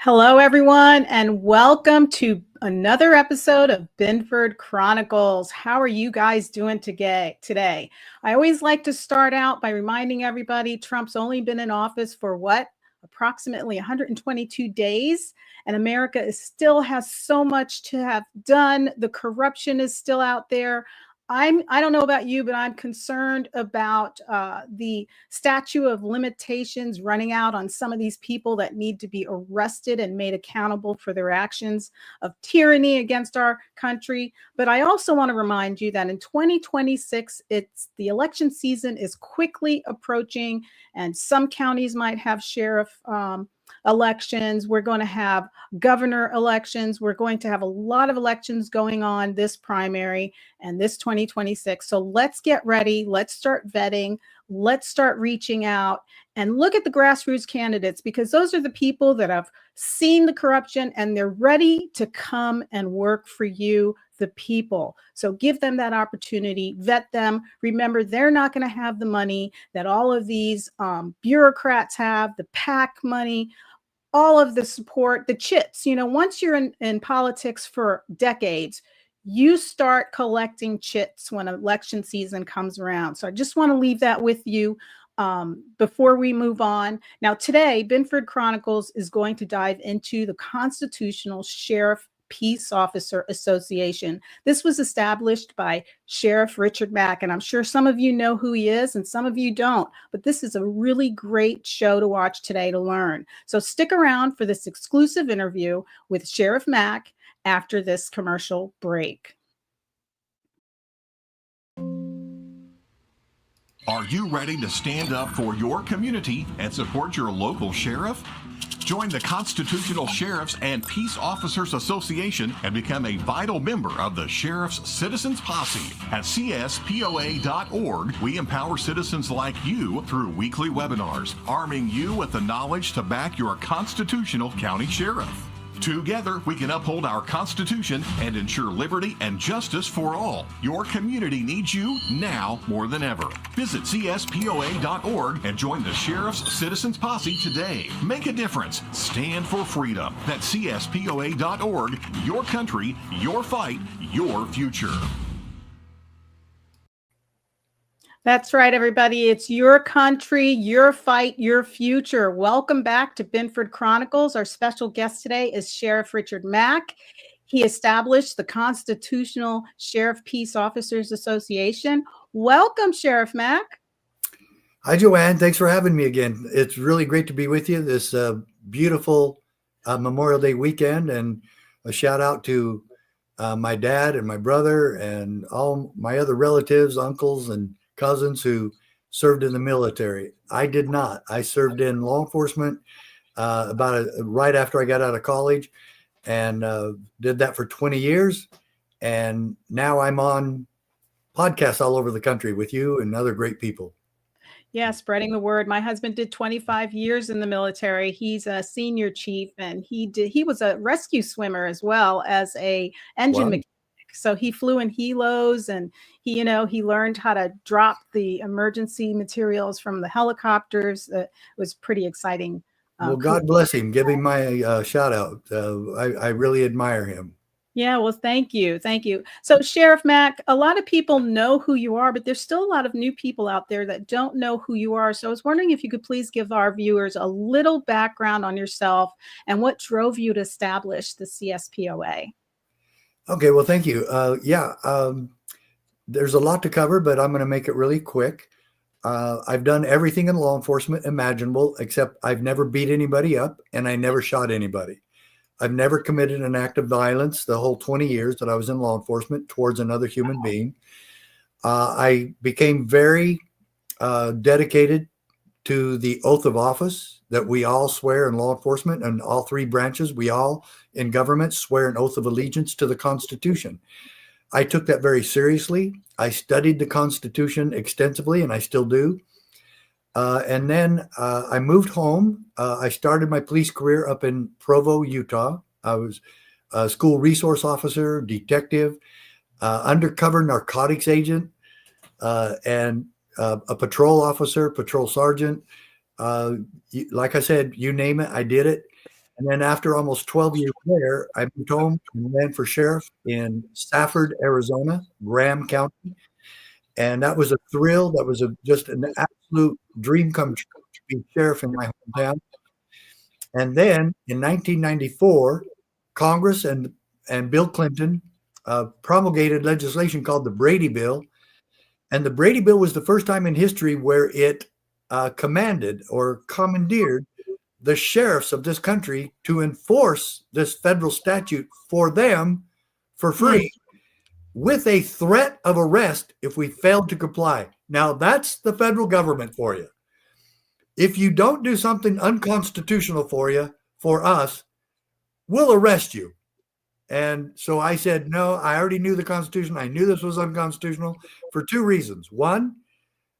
Hello, everyone, and welcome to another episode of Binford Chronicles. How are you guys doing today? I always like to start out by reminding everybody Trump's only been in office for approximately 122 days, and America still has so much to have done. The corruption is still out there. I don't know about you, but I'm concerned about the statute of limitations running out on some of these people that need to be arrested and made accountable for their actions of tyranny against our country. But I also want to remind you that in 2026, the election season is quickly approaching, and some counties might have sheriff elections. We're going to have governor elections. We're going to have a lot of elections going on this primary and this 2026. So let's get ready. Let's start vetting. Let's start reaching out and look at the grassroots candidates, because those are the people that have seen the corruption and they're ready to come and work for you, the people. So give them that opportunity, vet them. Remember, they're not going to have the money that all of these bureaucrats have, the PAC money, all of the support, the chits. Once you're in politics for decades, you start collecting chits when election season comes around. So I just want to leave that with you before we move on. Now, today, Binford Chronicles is going to dive into the Constitutional Sheriff Peace Officer Association. This was established by Sheriff Richard Mack, and I'm sure some of you know who he is and some of you don't, but this is a really great show to watch today to learn. So stick around for this exclusive interview with Sheriff Mack after this commercial break. Are you ready to stand up for your community and support your local sheriff? Join the Constitutional Sheriffs and Peace Officers Association and become a vital member of the Sheriff's Citizens Posse. At CSPOA.org, we empower citizens like you through weekly webinars, arming you with the knowledge to back your constitutional county sheriff. Together, we can uphold our Constitution and ensure liberty and justice for all. Your community needs you now more than ever. Visit CSPOA.org and join the Sheriff's Citizens Posse today. Make a difference. Stand for freedom. That's CSPOA.org. Your country, your fight, your future. That's right, everybody. It's your country, your fight, your future. Welcome back to Binford Chronicles. Our special guest today is Sheriff Richard Mack. He established the Constitutional Sheriff Peace Officers Association. Welcome, Sheriff Mack. Hi, Joanne. Thanks for having me again. It's really great to be with you this beautiful Memorial Day weekend, and a shout out to my dad and my brother and all my other relatives, uncles, and cousins who served in the military. I did not. I served in law enforcement right after I got out of college, and did that for 20 years. And now I'm on podcasts all over the country with you and other great people. Yeah, spreading the word. My husband did 25 years in the military. He's a senior chief, and he was a rescue swimmer as well as a engine mechanic. So he flew in helos, and he learned how to drop the emergency materials from the helicopters. It was pretty exciting. Well, God bless him. Give him my shout out. I really admire him. Yeah, well, thank you. Thank you. So, Sheriff Mack, a lot of people know who you are, but there's still a lot of new people out there that don't know who you are. So I was wondering if you could please give our viewers a little background on yourself and what drove you to establish the CSPOA. Okay, well, thank you. There's a lot to cover, but I'm going to make it really quick. I've done everything in law enforcement imaginable, except I've never beat anybody up and I never shot anybody. I've never committed an act of violence the whole 20 years that I was in law enforcement towards another human being. I became very dedicated to the oath of office that we all swear in law enforcement, and all three branches, we all in government swear an oath of allegiance to the Constitution. I took that very seriously. I studied the Constitution extensively, and I still do. And then I moved home. I started my police career up in Provo, Utah. I was a school resource officer, detective, undercover narcotics agent, and a patrol officer, patrol sergeant. Like I said, you name it, I did it. And then after almost 12 years there, I moved home and ran for sheriff in Safford, Arizona, Graham County. And that was a thrill. That was just an absolute dream come true to be sheriff in my hometown. And then in 1994, Congress and Bill Clinton promulgated legislation called the Brady Bill. And the Brady Bill was the first time in history where it commanded or commandeered the sheriffs of this country to enforce this federal statute for them for free, with a threat of arrest if we failed to comply. Now, that's the federal government for you. If you don't do something unconstitutional for us, we'll arrest you. And so I said, no, I already knew the Constitution. I knew this was unconstitutional for two reasons. One,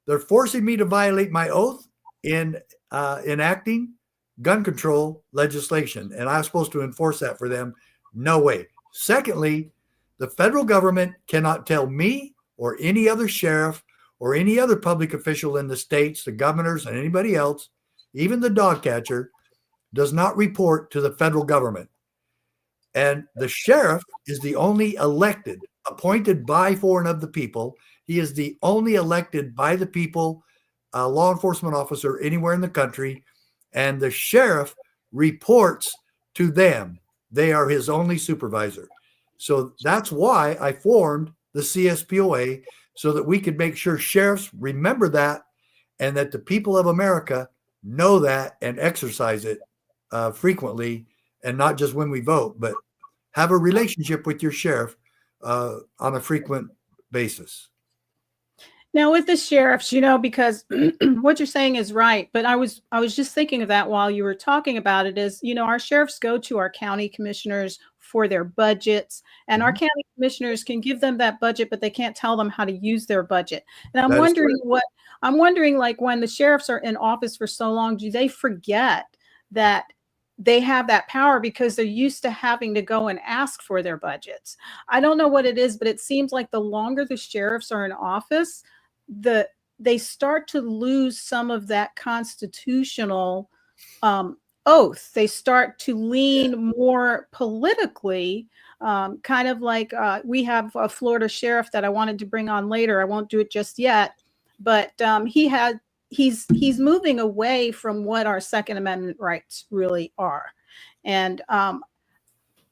they're forcing me to violate my oath in enacting gun control legislation, and I was supposed to enforce that for them. No way. Secondly, the federal government cannot tell me or any other sheriff or any other public official in the states, the governors and anybody else, even the dog catcher, does not report to the federal government. And the sheriff is the only elected, appointed by, for, and of the people. He is the only elected by the people law enforcement officer anywhere in the country. And the sheriff reports to them. They are his only supervisor. So that's why I formed the CSPOA, so that we could make sure sheriffs remember that, and that the people of America know that and exercise it frequently, and not just when we vote, but have a relationship with your sheriff on a frequent basis. Now with the sheriffs, because what you're saying is right, but I was just thinking of that while you were talking about it, is, our sheriffs go to our county commissioners for their budgets, and our county commissioners can give them that budget, but they can't tell them how to use their budget. And I'm wondering, like, when the sheriffs are in office for so long, do they forget that they have that power because they're used to having to go and ask for their budgets? I don't know what it is, but it seems like the longer the sheriffs are in office, they start to lose some of that constitutional oath. They start to lean more politically, kind of like we have a Florida sheriff that I wanted to bring on later. I won't do it just yet, but he's moving away from what our Second Amendment rights really are. And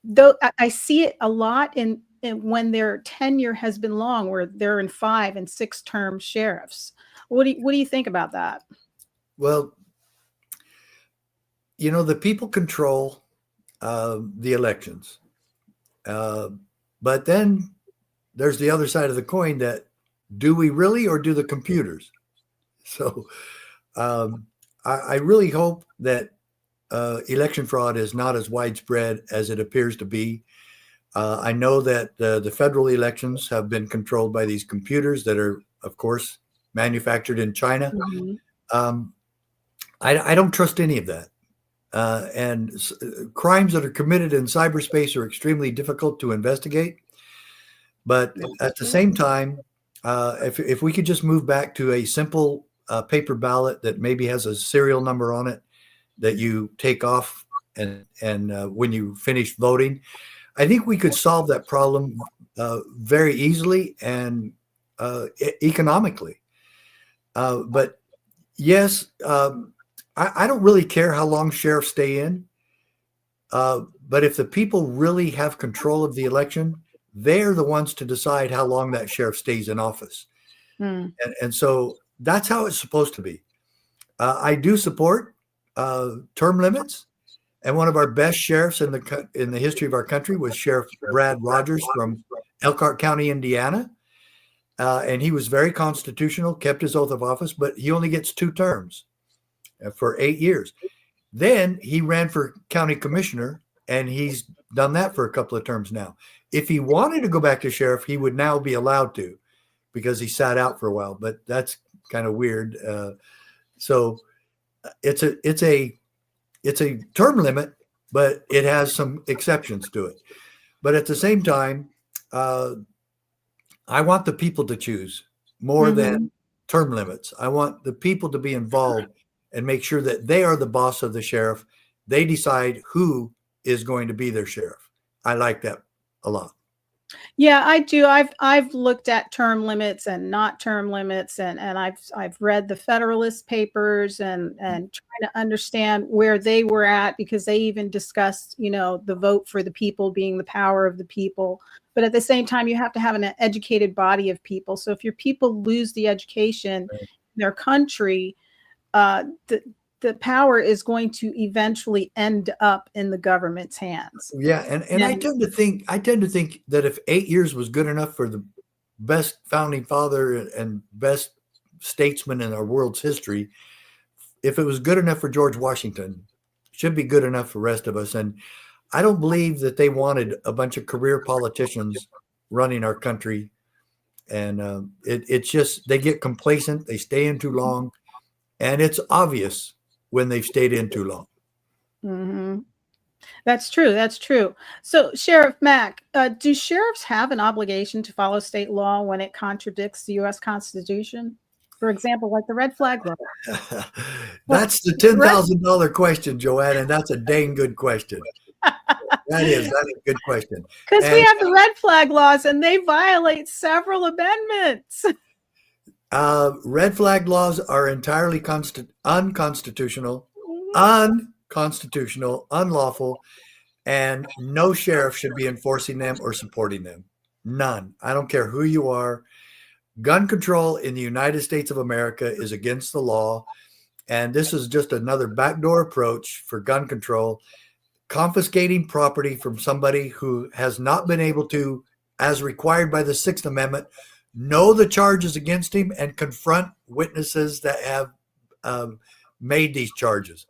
though I see it a lot in when their tenure has been long, where they're in 5 and 6 term sheriffs. What do you think about that? Well, the people control the elections. But then there's the other side of the coin, that do we really, or do the computers? So I really hope that election fraud is not as widespread as it appears to be. I know that the federal elections have been controlled by these computers that are, of course, manufactured in China. I don't trust any of that. And crimes that are committed in cyberspace are extremely difficult to investigate. But at the same time, if we could just move back to a simple paper ballot that maybe has a serial number on it that you take off and when you finish voting, I think we could solve that problem very easily and economically. But yes, I don't really care how long sheriffs stay in. But if the people really have control of the election, they're the ones to decide how long that sheriff stays in office. And so that's how it's supposed to be. I do support term limits. And one of our best sheriffs in the history of our country was Sheriff Brad Rogers from Elkhart County, Indiana. And he was very constitutional, kept his oath of office, but he only gets 2 terms for 8 years. Then he ran for county commissioner, and he's done that for a couple of terms now. If he wanted to go back to sheriff, he would now be allowed to, because he sat out for a while, but that's kind of weird. So it's a term limit, but it has some exceptions to it. But at the same time, I want the people to choose more than term limits. I want the people to be involved and make sure that they are the boss of the sheriff they decide who is going to be their sheriff. I like that a lot. Yeah, I do. I've looked at term limits and not term limits, and I've read the Federalist Papers and trying to understand where they were at, because they even discussed, you know, the vote for the people being the power of the people. But at the same time, you have to have an educated body of people. So if your people lose the education in their country, the power is going to eventually end up in the government's hands. Yeah, and I tend to think that if 8 years was good enough for the best founding father and best statesman in our world's history, if it was good enough for George Washington, it should be good enough for the rest of us. And I don't believe that they wanted a bunch of career politicians running our country. And it's just, they get complacent, they stay in too long, and it's obvious when they've stayed in too long. Mm-hmm. That's true. That's true. So, Sheriff Mack, do sheriffs have an obligation to follow state law when it contradicts the U.S. Constitution? For example, like the red flag law. That's the $10,000 question, Joanne, and that's a dang good question. That's a good question. Because we have the red flag laws, and they violate several amendments. Red flag laws are entirely unconstitutional, unlawful, and no sheriff should be enforcing them or supporting them. None. I don't care who you are. Gun control in the United States of America is against the law, and this is just another backdoor approach for gun control, confiscating property from somebody who has not been able to, as required by the Sixth Amendment, know the charges against him and confront witnesses that have made these charges.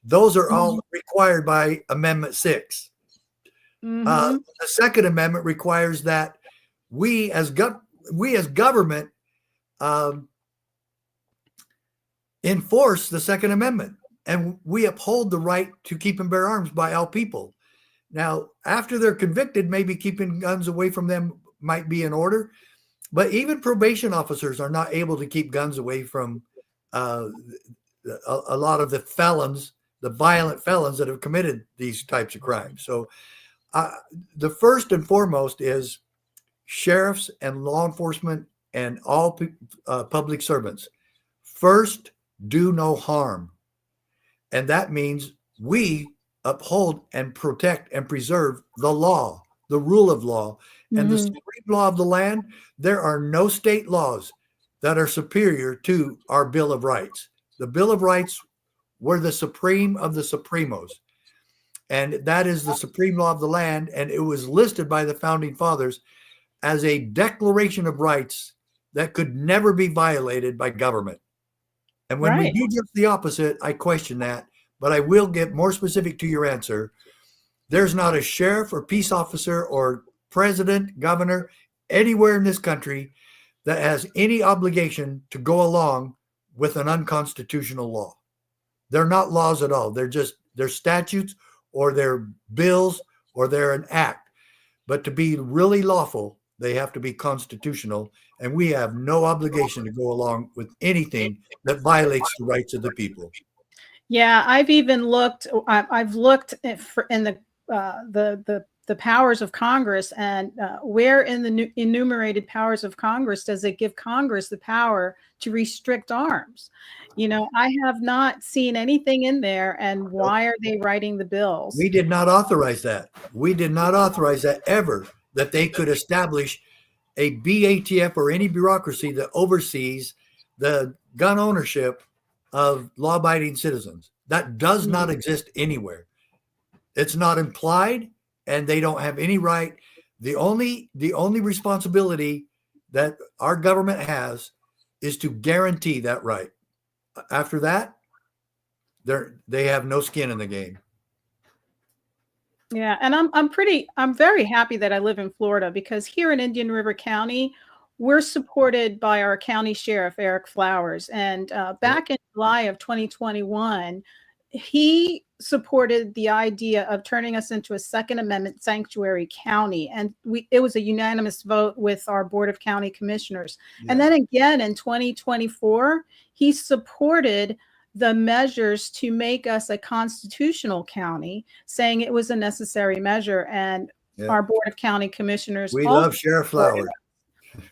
Those are all required by Amendment 6. Mm-hmm. The Second Amendment requires that we as government enforce the Second Amendment, and we uphold the right to keep and bear arms by all people. Now, after they're convicted, maybe keeping guns away from them might be in order. But even probation officers are not able to keep guns away from a lot of the felons, the violent felons that have committed these types of crimes. So the first and foremost is sheriffs and law enforcement and all public servants. First, do no harm. And that means we uphold and protect and preserve the law, the rule of law, and the supreme law of the land. There are no state laws that are superior to our Bill of Rights. The Bill of Rights were the supreme of the supremos. And that is the supreme law of the land. And it was listed by the founding fathers as a declaration of rights that could never be violated by government. And when we do just the opposite, I question that. But I will get more specific to your answer. There's not a sheriff or peace officer or president, governor, anywhere in this country that has any obligation to go along with an unconstitutional law. They're not laws at all. They're statutes, or they're bills, or they're an act. But to be really lawful, they have to be constitutional, and we have no obligation to go along with anything that violates the rights of the people. Yeah, I've even looked. I've looked in the powers of Congress, and where in the enumerated powers of Congress does it give Congress the power to restrict arms? You know, I have not seen anything in there. And why are they writing the bills? We did not authorize that. We did not authorize that ever, that they could establish a BATF or any bureaucracy that oversees the gun ownership of law-abiding citizens. That does not exist anywhere. It's not implied, and they don't have any right. The only responsibility that our government has is to guarantee that right. After that, they have no skin in the game. Yeah, and I'm very happy that I live in Florida, because here in Indian River County, we're supported by our county sheriff, Eric Flowers. And back in July of 2021, he supported the idea of turning us into a Second Amendment sanctuary county. And it was a unanimous vote with our Board of County Commissioners. Yeah. And then again in 2024, he supported the measures to make us a constitutional county, saying it was a necessary measure. And our Board of County Commissioners, we love Sheriff Flowers.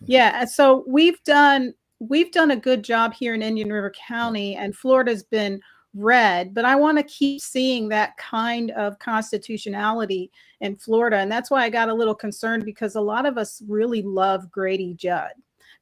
Yeah, so we've done a good job here in Indian River County, and Florida's been red, but I want to keep seeing that kind of constitutionality in Florida. And that's why I got a little concerned, because a lot of us really love Grady Judd,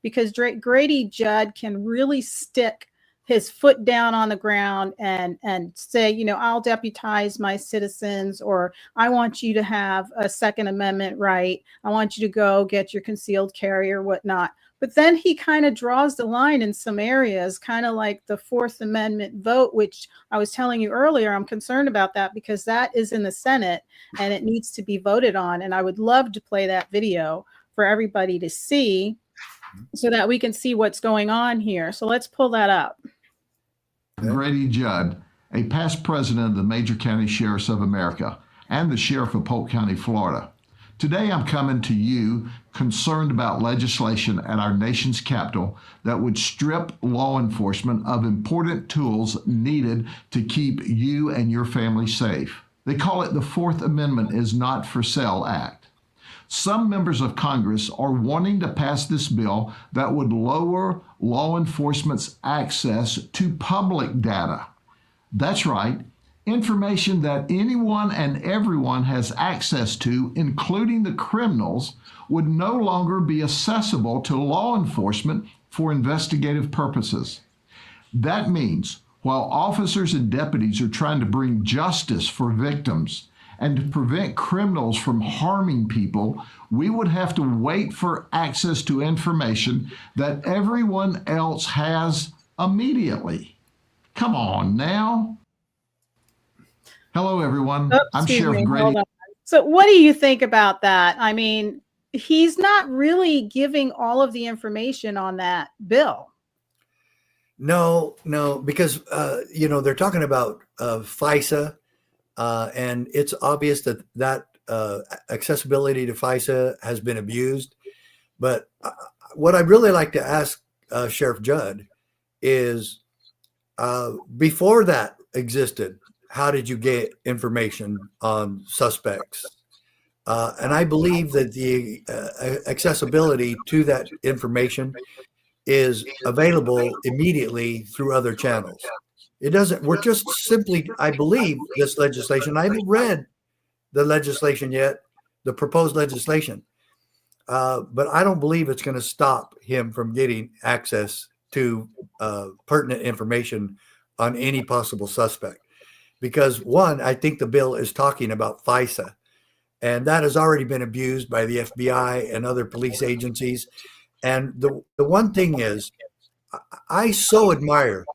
because Grady Judd can really stick his foot down on the ground and say, you know, I'll deputize my citizens, or I want you to have a Second Amendment right. I want you to go get your concealed carry or whatnot. But then he kind of draws the line in some areas, kind of like the Fourth Amendment vote, which I was telling you earlier, I'm concerned about that because that is in the Senate and it needs to be voted on. And I would love to play that video for everybody to see so that we can see what's going on here. So let's pull that up. Grady Judd, a past president of the Major County Sheriffs of America and the Sheriff of Polk County, Florida. Today, I'm coming to you concerned about legislation at our nation's capital that would strip law enforcement of important tools needed to keep you and your family safe. They call it the Fourth Amendment is Not for Sale Act. Some members of Congress are wanting to pass this bill that would lower law enforcement's access to public data. That's right. Information that anyone and everyone has access to, including the criminals, would no longer be accessible to law enforcement for investigative purposes. That means while officers and deputies are trying to bring justice for victims and to prevent criminals from harming people, we would have to wait for access to information that everyone else has immediately. Come on now. Hello, everyone. I'm Sheriff Grady. So what do you think about that? I mean, he's not really giving all of the information on that bill. No, because, you know, they're talking about FISA, and it's obvious that accessibility to FISA has been abused. But what I'd really like to ask Sheriff Judd is, before that existed, how did you get information on suspects? And I believe that the accessibility to that information is available immediately through other channels. It doesn't, we're just simply, I believe this legislation, I haven't read the legislation yet, the proposed legislation, but I don't believe it's going to stop him from getting access to pertinent information on any possible suspect. Because one, I think the bill is talking about FISA, and that has already been abused by the FBI and other police agencies. And the one thing is, I so admire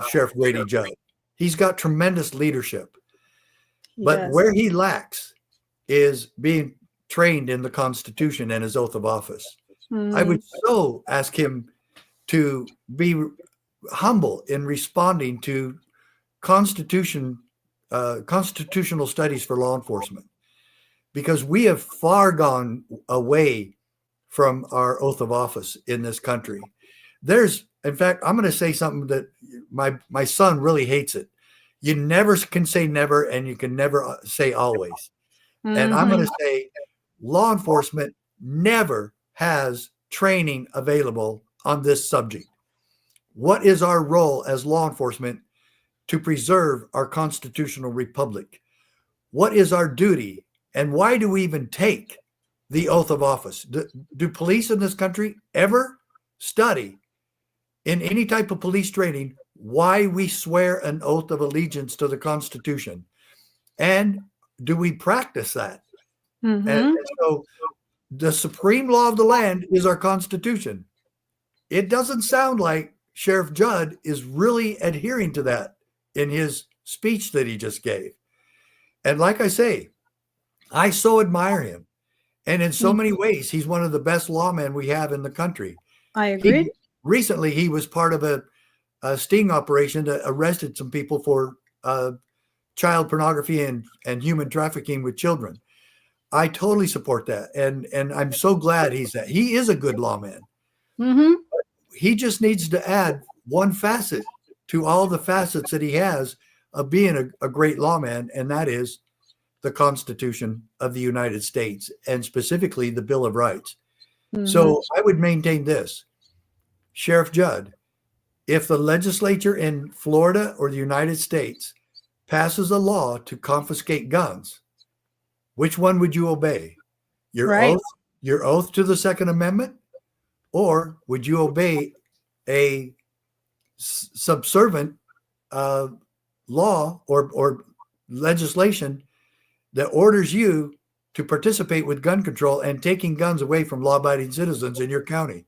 Sheriff Brady Judd. He's got tremendous leadership, but where he lacks is being trained in the Constitution and his oath of office. I would so ask him to be humble in responding to constitutional studies for law enforcement, because we have far gone away from our oath of office in this country. In fact, I'm going to say something that my son really hates it. You never can say never, and you can never say always. And I'm going to say law enforcement never has training available on this subject. What is our role as law enforcement to preserve our constitutional republic? What is our duty, and why do we even take the oath of office? Do police in this country ever study in any type of police training why we swear an oath of allegiance to the Constitution? And do we practice that? And so the supreme law of the land is our Constitution. It doesn't sound like Sheriff Judd is really adhering to that in his speech that he just gave. And like I say, I so admire him. And in so many ways, he's one of the best lawmen we have in the country. I agree. Recently, he was part of a sting operation that arrested some people for child pornography and human trafficking with children. I totally support that. And I'm so glad he is a good lawman. He just needs to add one facet to all the facets that he has of being a great lawman, and that is the Constitution of the United States, and specifically the Bill of Rights. Mm-hmm. So I would maintain this, Sheriff Judd, if the legislature in Florida or the United States passes a law to confiscate guns, which one would you obey? Your oath to the Second Amendment, or would you obey a subservient law or legislation that orders you to participate with gun control and taking guns away from law-abiding citizens in your county?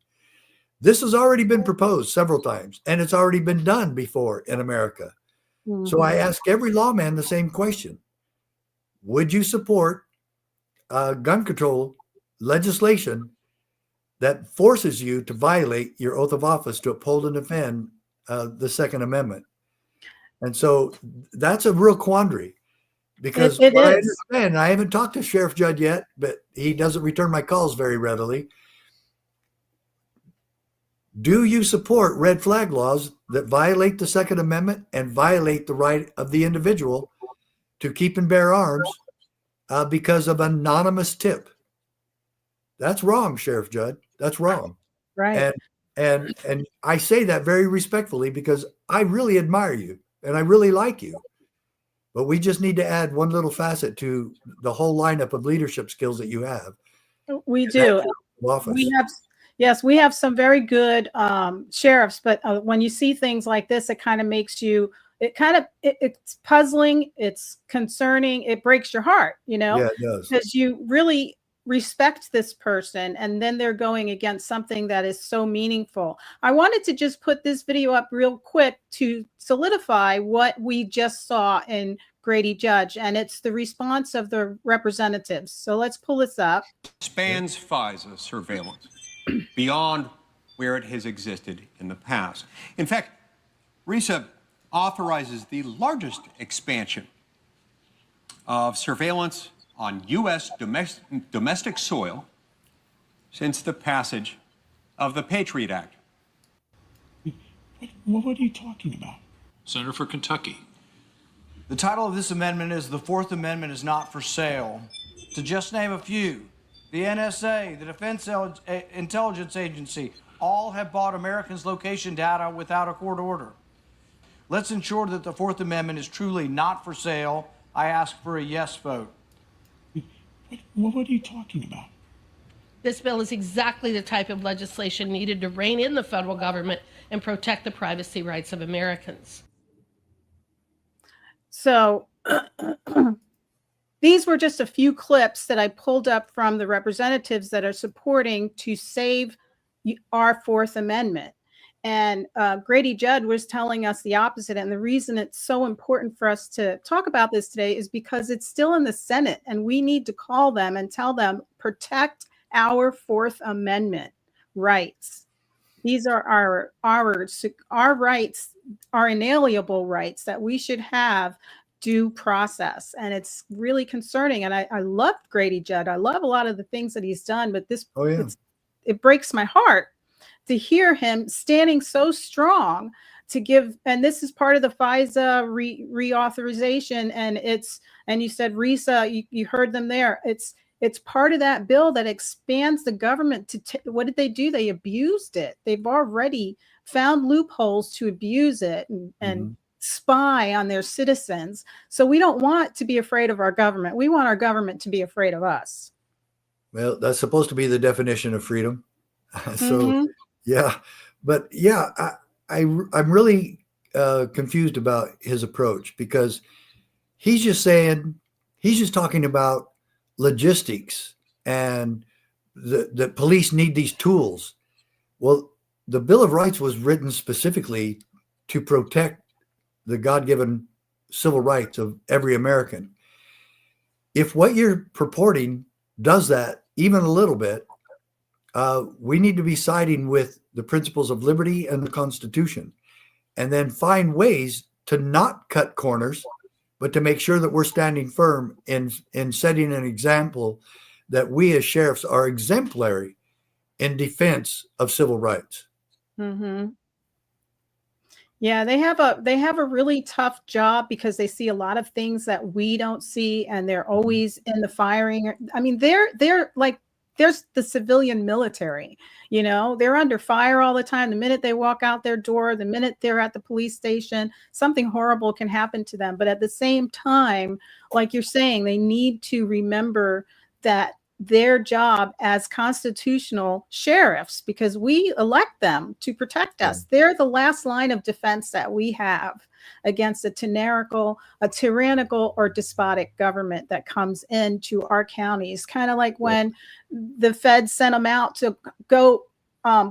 This has already been proposed several times, and it's already been done before in America. Mm-hmm. So I ask every lawman the same question. Would you support gun control legislation that forces you to violate your oath of office to uphold and defend the Second Amendment? And so that's a real quandary, because it I is. understand, I haven't talked to Sheriff Judd yet, but he doesn't return my calls very readily. Do you support red flag laws that violate the Second Amendment and violate the right of the individual to keep and bear arms because of anonymous tip? That's wrong, Sheriff Judd. That's wrong. Right. And I say that very respectfully, because I really admire you and I really like you. But we just need to add one little facet to the whole lineup of leadership skills that you have. We do. We have some very good sheriffs, but when you see things like this, it kind of makes you, it's puzzling, it's concerning, it breaks your heart, Yeah, it does. because you really respect this person, and then they're going against something that is so meaningful. I wanted to just put this video up real quick to solidify what we just saw in Brady Judge, and it's the response of the representatives. So let's pull this up. Expands FISA surveillance beyond where it has existed in the past. In fact, RISA authorizes the largest expansion of surveillance on U.S. domestic soil since the passage of the Patriot Act. What are you talking about? Senator for Kentucky. The title of this amendment is "The Fourth Amendment is Not for Sale." To just name a few, the NSA, the Defense Intelligence Agency, all have bought Americans' location data without a court order. Let's ensure that the Fourth Amendment is truly not for sale. I ask for a yes vote. What are you talking about? This bill is exactly the type of legislation needed to rein in the federal government and protect the privacy rights of Americans. So these were just a few clips that I pulled up from the representatives that are supporting to save our Fourth Amendment. And Brady Judd was telling us the opposite. And the reason it's so important for us to talk about this today is because it's still in the Senate, and we need to call them and tell them, protect our Fourth Amendment rights. These are our rights, our inalienable rights that we should have due process. And it's really concerning. And I love Brady Judd. I love a lot of the things that he's done, but this, it breaks my heart to hear him standing so strong to give, and this is part of the FISA reauthorization, and you said RISA, you heard them there. It's part of that bill that expands the government to, what did they do? They abused it. They've already found loopholes to abuse it and spy on their citizens. So we don't want to be afraid of our government. We want our government to be afraid of us. Well, that's supposed to be the definition of freedom. So yeah, but yeah, I'm really confused about his approach, because he's just talking about logistics and the police need these tools. Well, the Bill of Rights was written specifically to protect the God-given civil rights of every American. If what you're purporting does that even a little bit, we need to be siding with the principles of liberty and the Constitution, and then find ways to not cut corners, but to make sure that we're standing firm in setting an example that we as sheriffs are exemplary in defense of civil rights. Yeah, they have a really tough job because they see a lot of things that we don't see, and they're always in the firing. I mean, they're like there's the civilian military, they're under fire all the time. The minute they walk out their door, the minute they're at the police station, something horrible can happen to them. But at the same time, like you're saying, they need to remember that their job as constitutional sheriffs, because we elect them to protect us. They're the last line of defense that we have against a tyrannical or despotic government that comes into our counties. Kind of like when the feds sent them out to go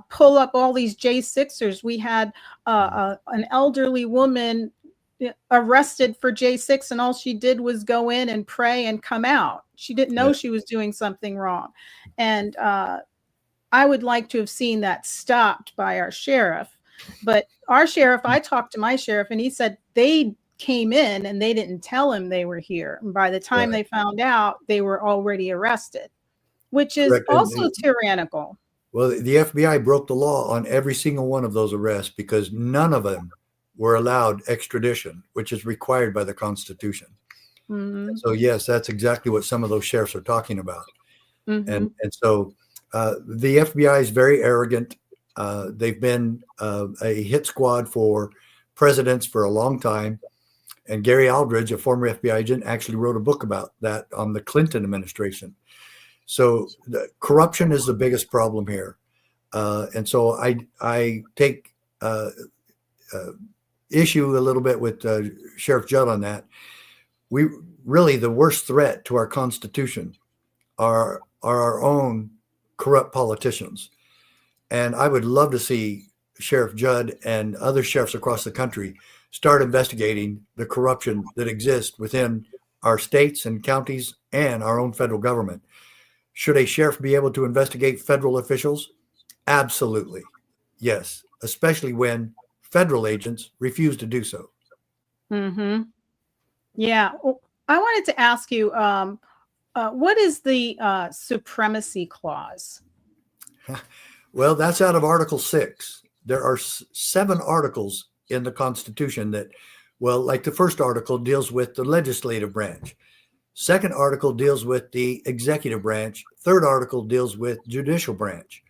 pull up all these J6ers. We had an elderly woman arrested for J6, and all she did was go in and pray and come out. She didn't know she was doing something wrong. And I would like to have seen that stopped by our sheriff. But our sheriff, I talked to my sheriff, and he said they came in and they didn't tell him they were here. And by the time they found out, they were already arrested, which is also tyrannical. Well, the FBI broke the law on every single one of those arrests because none of them were allowed extradition, which is required by the Constitution. Mm-hmm. So yes, that's exactly what some of those sheriffs are talking about. Mm-hmm. And so the FBI is very arrogant. They've been a hit squad for presidents for a long time. And Gary Aldridge, a former FBI agent, actually wrote a book about that on the Clinton administration. So the corruption is the biggest problem here. And so I take issue a little bit with Sheriff Judd on that. We really, the worst threat to our Constitution are our own corrupt politicians. And I would love to see Sheriff Judd and other sheriffs across the country start investigating the corruption that exists within our states and counties and our own federal government. Should a sheriff be able to investigate federal officials? Absolutely. Yes, especially when federal agents refuse to do so. Mm-hmm. Yeah. I wanted to ask you, what is the supremacy clause? Well, that's out of Article 6. There are 7 articles in the Constitution that, well, like the first article deals with the legislative branch. Second article deals with the executive branch. Third article deals with judicial branch.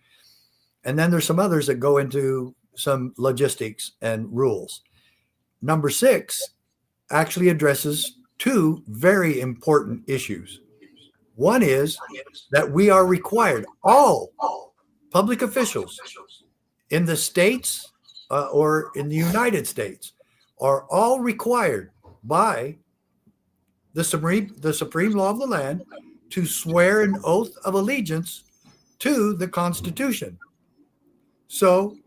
And then there's some others that go into some logistics and rules. Number 6 actually addresses 2 very important issues. One is that we are required, all public officials in the states or in the United States are all required by the supreme law of the land to swear an oath of allegiance to the Constitution. So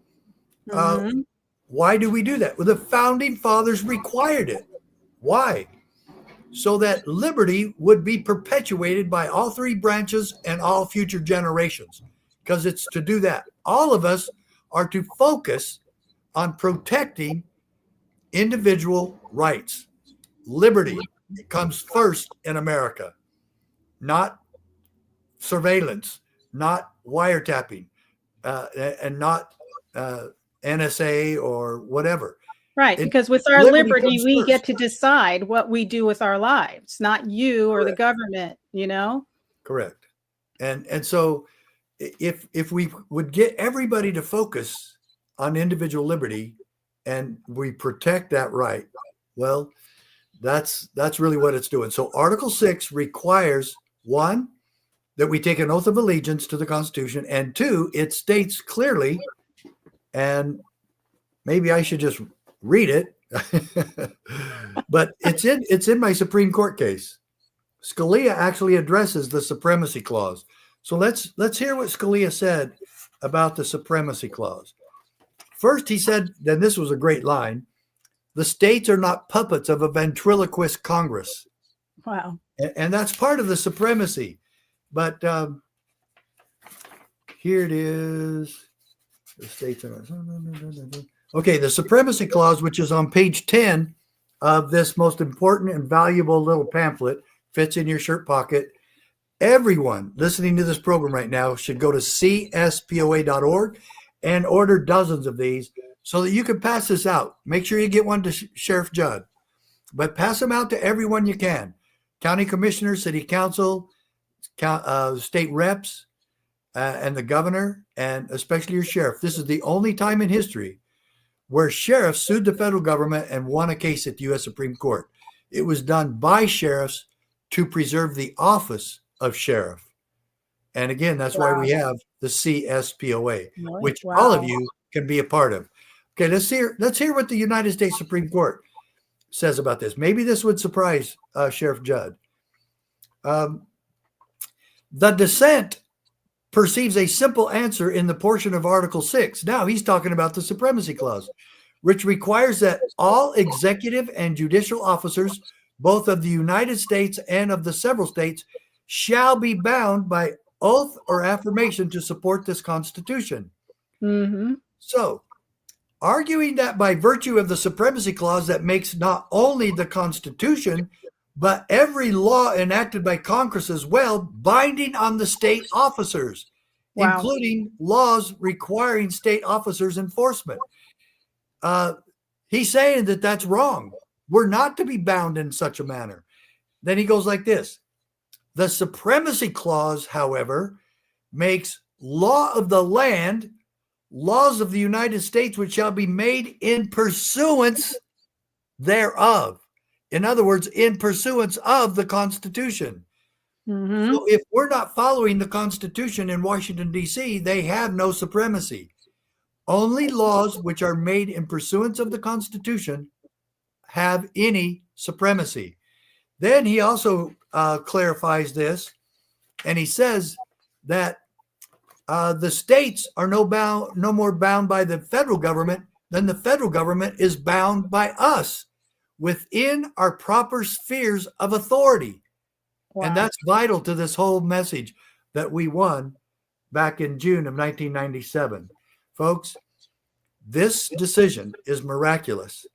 why do we do that? Well, the founding fathers required it. Why? So that liberty would be perpetuated by all 3 branches and all future generations. Because it's to do that. All of us are to focus on protecting individual rights. Liberty comes first in America, not surveillance, not wiretapping, and not NSA or whatever. Right, because with our liberty, we get to decide what we do with our lives, not you or the government, Correct. And so if we would get everybody to focus on individual liberty and we protect that right, well, that's really what it's doing. So Article 6 requires, 1, that we take an oath of allegiance to the Constitution, and 2, it states clearly, and maybe I should just read it, but it's in my Supreme Court case. Scalia actually addresses the Supremacy Clause. So let's hear what Scalia said about the Supremacy Clause. First, he said, and this was a great line, the states are not puppets of a ventriloquist Congress. Wow. And that's part of the supremacy. But here it is. The states are not. Okay, the Supremacy Clause, which is on page 10 of this most important and valuable little pamphlet, fits in your shirt pocket. Everyone listening to this program right now should go to CSPOA.org and order dozens of these so that you can pass this out. Make sure you get one to Sheriff Judd, but pass them out to everyone you can. County commissioners, city council, state reps, and the governor, and especially your sheriff. This is the only time in history where sheriffs sued the federal government and won a case at the U.S. Supreme Court. It was done by sheriffs to preserve the office of sheriff. And again, that's why we have the CSPOA, which all of you can be a part of. Okay, let's hear what the United States Supreme Court says about this. Maybe this would surprise Sheriff Judd. The dissent perceives a simple answer in the portion of Article 6. Now he's talking about the Supremacy Clause, which requires that all executive and judicial officers, both of the United States and of the several states, shall be bound by oath or affirmation to support this Constitution. Mm-hmm. So, arguing that by virtue of the Supremacy Clause that makes not only the Constitution, but every law enacted by Congress as well, binding on the state officers, including laws requiring state officers' enforcement. He's saying that that's wrong. We're not to be bound in such a manner. Then he goes like this. The Supremacy Clause, however, makes law of the land, laws of the United States, which shall be made in pursuance thereof. In other words, in pursuance of the Constitution. Mm-hmm. So if we're not following the Constitution in Washington, D.C., they have no supremacy. Only laws which are made in pursuance of the Constitution have any supremacy. Then he also clarifies this, and he says that the states are no more bound by the federal government than the federal government is bound by us within our proper spheres of authority. Wow. And that's vital to this whole message that we won back in June of 1997. Folks, this decision is miraculous.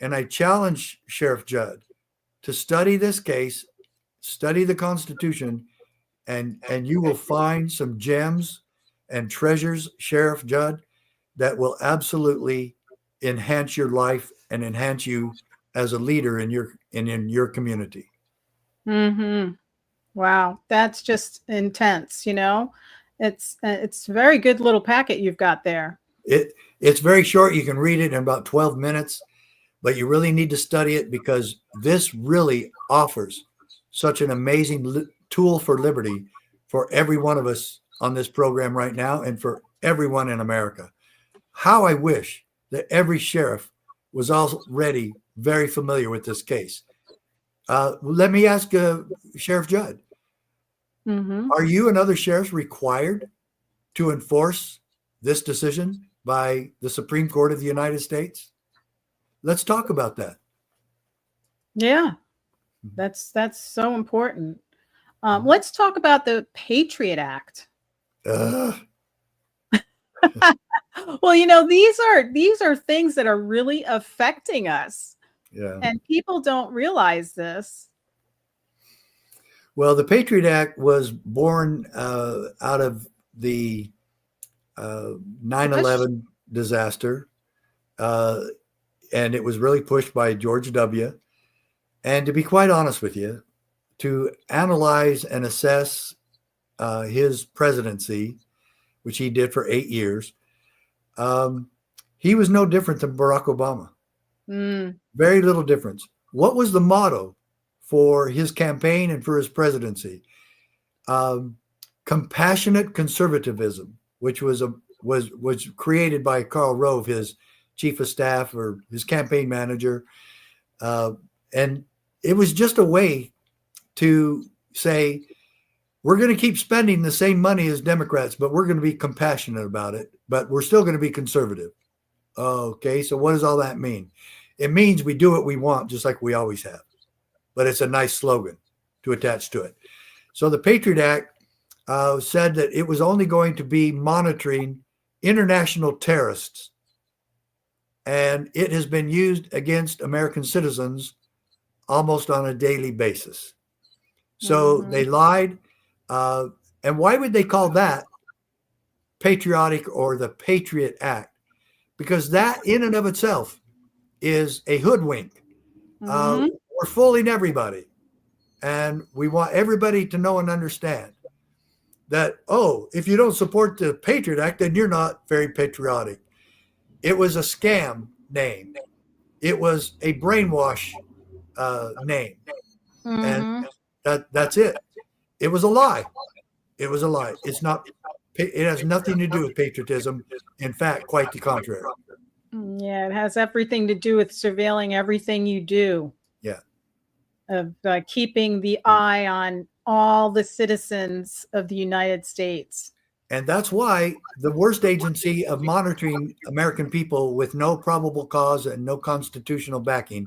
And I challenge Sheriff Judd to study this case, study the Constitution, and you will find some gems and treasures, Sheriff Judd, that will absolutely enhance your life and enhance you as a leader in your community. Mm-hmm. Wow, that's just intense. You know, it's a very good little packet you've got there. It's very short. You can read it in about 12 minutes, but you really need to study it because this really offers such an amazing tool for liberty for every one of us on this program right now and for everyone in America. How I wish that every sheriff was already very familiar with this case. Let me ask Sheriff Judd, are you and other sheriffs required to enforce this decision by the Supreme Court of the United States? Let's talk about that. Yeah, that's so important. Let's talk about the Patriot Act. Well, you know, these are things that are really affecting us. Yeah. And people don't realize this. Well, the Patriot Act was born out of the 9/11 disaster. And it was really pushed by George W. And to be quite honest with you, to analyze and assess his presidency, which he did for 8 years, he was no different than Barack Obama. Very little difference. What was the motto for his campaign and for his presidency? Compassionate conservatism, which was created by Karl Rove, his chief of staff or his campaign manager. And it was just a way to say, we're going to keep spending the same money as Democrats, but we're going to be compassionate about it, but we're still going to be conservative. Okay, so what does all that mean? It means we do what we want, just like we always have. But it's a nice slogan to attach to it. So the Patriot Act said that it was only going to be monitoring international terrorists. And it has been used against American citizens almost on a daily basis. So they lied. And why would they call that patriotic or the Patriot Act? because that in and of itself is a hoodwink. Mhm. We're fooling everybody. And we want everybody to know and understand that, oh, if you don't support the Patriot Act, then you're not very patriotic. It was a scam name. It was a brainwash name. Mhm. And that's it. It was a lie. It was a lie. It's not, it has nothing to do with patriotism. In fact, quite the contrary. Yeah, it has everything to do with surveilling everything you do. Yeah. Of keeping the eye on all the citizens of the United States. And that's why the worst agency of monitoring American people with no probable cause and no constitutional backing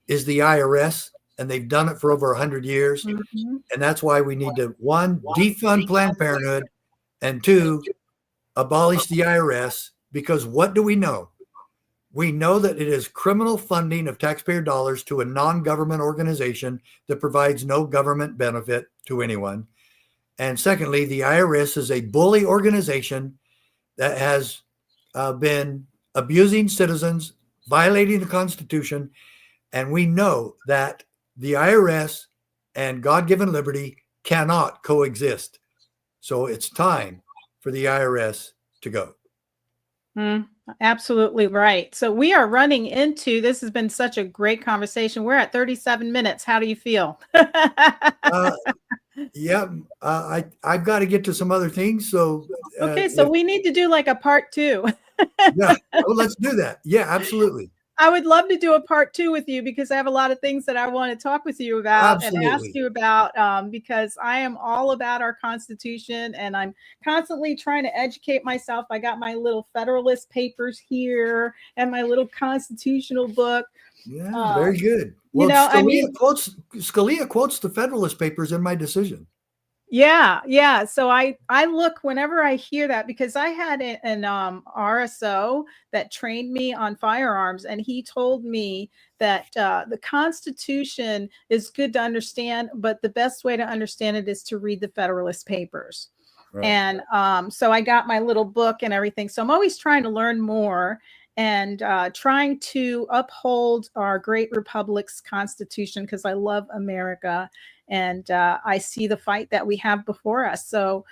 is the IRS. And they've done it for over 100 years. Mhm. And that's why we need to, one, defund Planned Parenthood, and two, abolish the IRS. Because what do we know? We know that it is criminal funding of taxpayer dollars to a non-government organization that provides no government benefit to anyone. And secondly, the IRS is a bully organization that has been abusing citizens, violating the Constitution. And we know that the IRS and God-given liberty cannot coexist. So it's time for the IRS to go. Absolutely right. So we are running into, this has been such a great conversation. We're at 37 minutes. How do you feel? Yeah, I've got to get to some other things. So okay, so we need to do like a part 2. Yeah, well, let's do that. Yeah, absolutely. I would love to do a part 2 with you because I have a lot of things that I want to talk with you about and ask you about because I am all about our Constitution and I'm constantly trying to educate myself. I got my little Federalist Papers here and my little constitutional book. Yeah, very good. Well, Scalia quotes the Federalist Papers in my decision. Yeah. So I look whenever I hear that because I had an RSO that trained me on firearms, and he told me that the Constitution is good to understand, but the best way to understand it is to read the Federalist Papers. Right. And so I got my little book and everything. So I'm always trying to learn more and trying to uphold our great republic's Constitution because I love America. And I see the fight that we have before us. So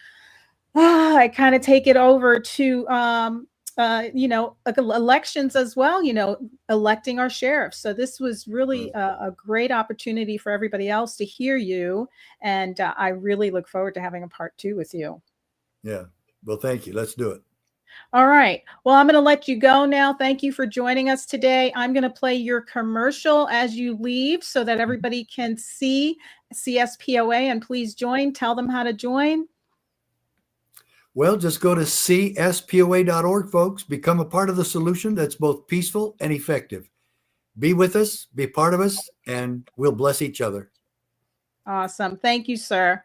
I kind of take it over to, elections as well, electing our sheriffs. So this was really a great opportunity for everybody else to hear you. And I really look forward to having a part 2 with you. Yeah. Well, thank you. Let's do it. All right. Well, I'm going to let you go now. Thank you for joining us today. I'm going to play your commercial as you leave so that everybody can see CSPOA and please join. Tell them how to join. Well, just go to CSPOA.org, folks. Become a part of the solution that's both peaceful and effective. Be with us, be part of us, and we'll bless each other. Awesome. Thank you, sir.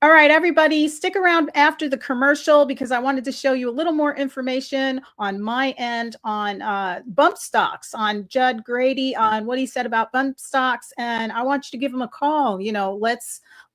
All right, everybody, stick around after the commercial because I wanted to show you a little more information on my end on bump stocks, on Judd Grady, on what he said about bump stocks. And I want you to give him a call.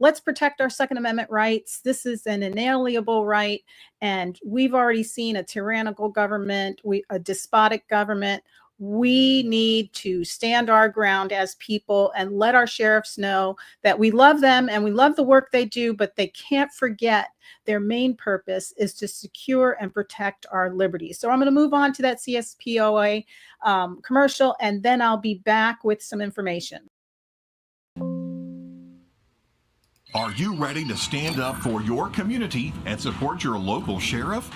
Let's protect our Second Amendment rights. This is an inalienable right. And we've already seen a tyrannical government, a despotic government. We need to stand our ground as people and let our sheriffs know that we love them and we love the work they do, but they can't forget their main purpose is to secure and protect our liberties. So I'm going to move on to that CSPOA commercial, and then I'll be back with some information. Are you ready to stand up for your community and support your local sheriff?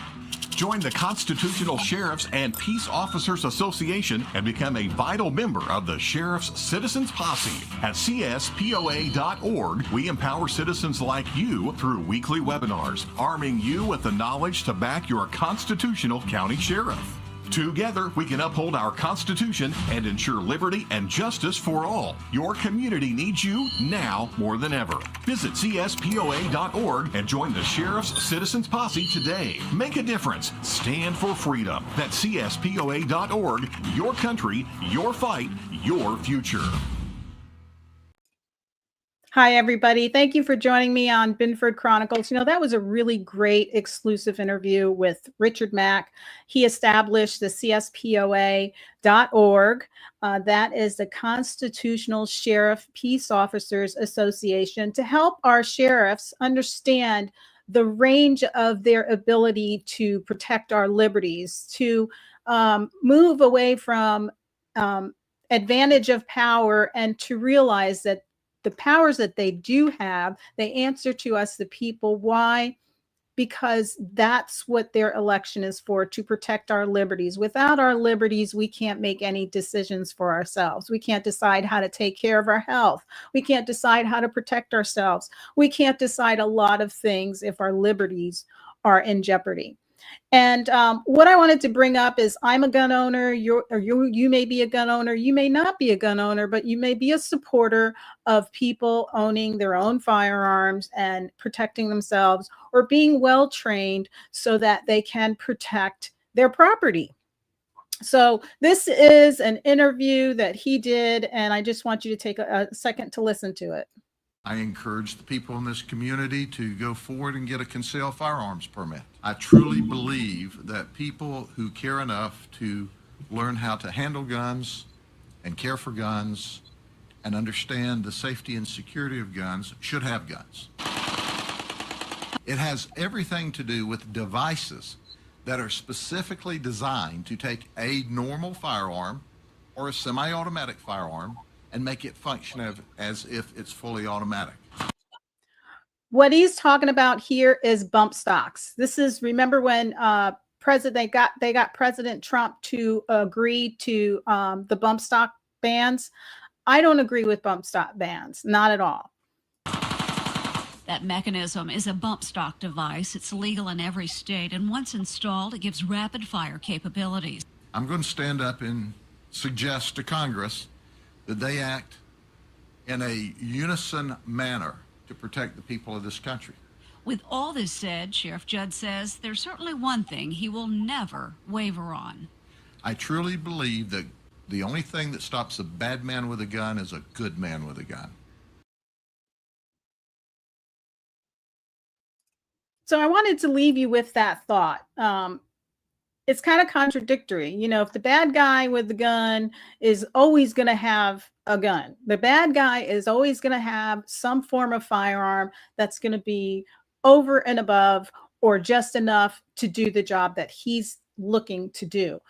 Join the Constitutional Sheriffs and Peace Officers Association and become a vital member of the Sheriff's Citizens Posse. At CSPOA.org, we empower citizens like you through weekly webinars, arming you with the knowledge to back your constitutional county sheriff. Together, we can uphold our Constitution and ensure liberty and justice for all. Your community needs you now more than ever. Visit CSPOA.org and join the Sheriff's Citizens Posse today. Make a difference. Stand for freedom. That's CSPOA.org. Your country, your fight, your future. Hi, everybody. Thank you for joining me on Binford Chronicles. You know, that was a really great exclusive interview with Richard Mack. He established the CSPOA.org. That is the Constitutional Sheriff Peace Officers Association, to help our sheriffs understand the range of their ability to protect our liberties, to move away from advantage of power, and to realize that the powers that they do have, they answer to us, the people. Why? Because that's what their election is for, to protect our liberties. Without our liberties, we can't make any decisions for ourselves. We can't decide how to take care of our health. We can't decide how to protect ourselves. We can't decide a lot of things if our liberties are in jeopardy. And what I wanted to bring up is, I'm a gun owner. You may be a gun owner. You may not be a gun owner, but you may be a supporter of people owning their own firearms and protecting themselves, or being well trained so that they can protect their property. So this is an interview that he did, and I just want you to take a second to listen to it. I encourage the people in this community to go forward and get a concealed firearms permit. I truly believe that people who care enough to learn how to handle guns and care for guns and understand the safety and security of guns should have guns. It has everything to do with devices that are specifically designed to take a normal firearm or a semi-automatic firearm and make it function as if it's fully automatic. What he's talking about here is bump stocks. This is, remember when they got President Trump to agree to the bump stock bans? I don't agree with bump stock bans, not at all. That mechanism is a bump stock device. It's legal in every state, and once installed, it gives rapid fire capabilities. I'm going to stand up and suggest to Congress that they act in a unison manner to protect the people of this country. With all this said, Sheriff Judd says there's certainly one thing he will never waver on. I truly believe that the only thing that stops a bad man with a gun is a good man with a gun. So I wanted to leave you with that thought. It's kind of contradictory. You know, if the bad guy with the gun is always going to have a gun, the bad guy is always going to have some form of firearm that's going to be over and above, or just enough to do the job that he's looking to do.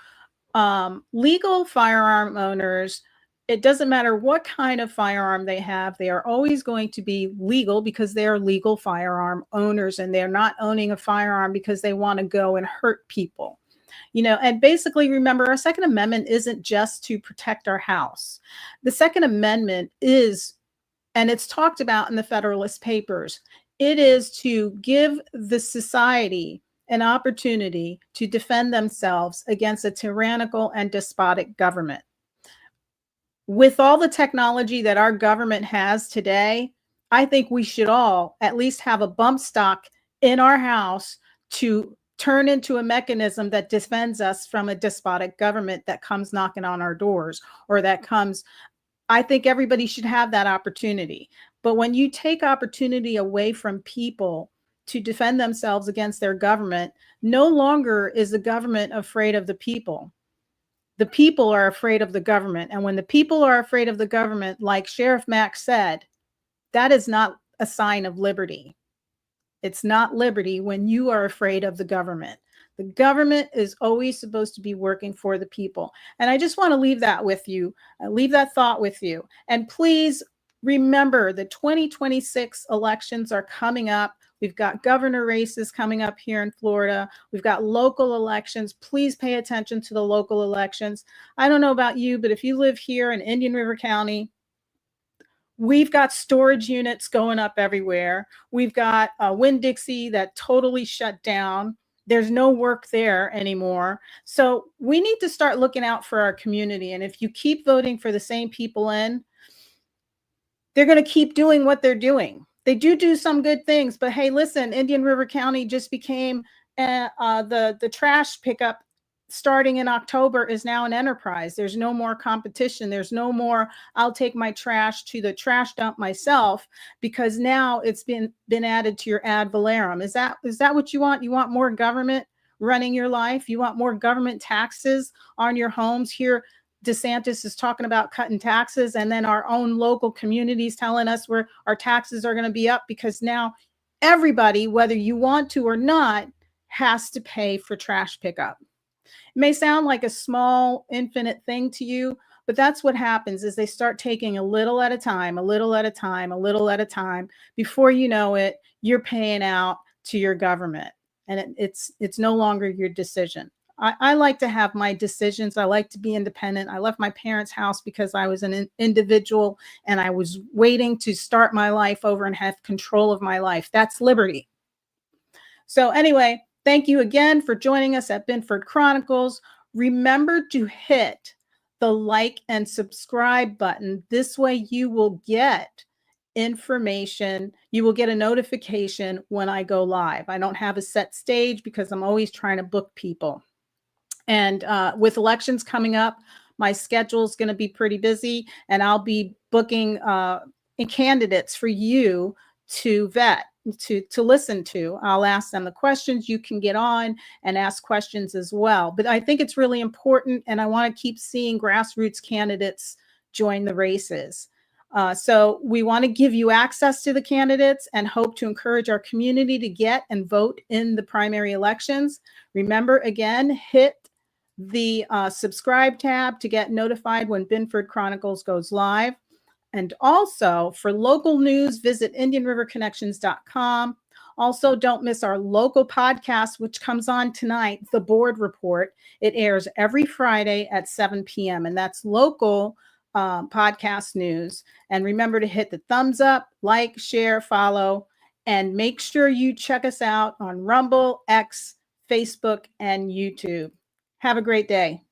Legal firearm owners, it doesn't matter what kind of firearm they have, they are always going to be legal because they are legal firearm owners, and they're not owning a firearm because they want to go and hurt people. You know, and basically, remember, our Second Amendment isn't just to protect our house. The Second Amendment is, and it's talked about in the Federalist Papers, it is to give the society an opportunity to defend themselves against a tyrannical and despotic government. With all the technology that our government has today, I think we should all at least have a bump stock in our house to turn into a mechanism that defends us from a despotic government that comes knocking on our doors, or that comes. I think everybody should have that opportunity. But when you take opportunity away from people to defend themselves against their government, no longer is the government afraid of the people. The people are afraid of the government. And when the people are afraid of the government, like Sheriff Mack said, that is not a sign of liberty. It's not liberty when you are afraid of the government. The government is always supposed to be working for the people. And I just want to leave that with you, leave that thought with you. And please remember, the 2026 elections are coming up. We've got governor races coming up here in Florida. We've got local elections. Please pay attention to the local elections. I don't know about you, but if you live here in Indian River County, we've got storage units going up everywhere. We've got Winn-Dixie that totally shut down. There's no work there anymore. So we need to start looking out for our community. And if you keep voting for the same people in, they're going to keep doing what they're doing. They do some good things, but hey, listen, Indian River County just became the trash pickup starting in October is now an enterprise. There's no more competition. There's no more, I'll take my trash to the trash dump myself, because now it's been added to your ad valorem. Is that what you want? You want more government running your life? You want more government taxes on your homes? Here, DeSantis is talking about cutting taxes, and then our own local communities telling us where our taxes are going to be up because now everybody, whether you want to or not, has to pay for trash pickup. It may sound like a small, infinite thing to you, but that's what happens is they start taking a little at a time, a little at a time, a little at a time. Before you know it, you're paying out to your government, and it's no longer your decision. I like to have my decisions. I like to be independent. I left my parents' house because I was an individual and I was waiting to start my life over and have control of my life. That's liberty. So anyway, thank you again for joining us at Binford Chronicles. Remember to hit the like and subscribe button. This way you will get information. You will get a notification when I go live. I don't have a set stage because I'm always trying to book people. And with elections coming up, my schedule is going to be pretty busy, and I'll be booking candidates for you to vet, to listen to. I'll ask them the questions. You can get on and ask questions as well. But I think it's really important, and I want to keep seeing grassroots candidates join the races. So we want to give you access to the candidates and hope to encourage our community to get and vote in the primary elections. Remember, again, hit the subscribe tab to get notified when Binford Chronicles goes live. And also for local news, visit IndianRiverConnections.com. Also, don't miss our local podcast, which comes on tonight, The Board Report. It airs every Friday at 7 p.m. And that's local podcast news. And remember to hit the thumbs up, like, share, follow, and make sure you check us out on Rumble, X, Facebook, and YouTube. Have a great day.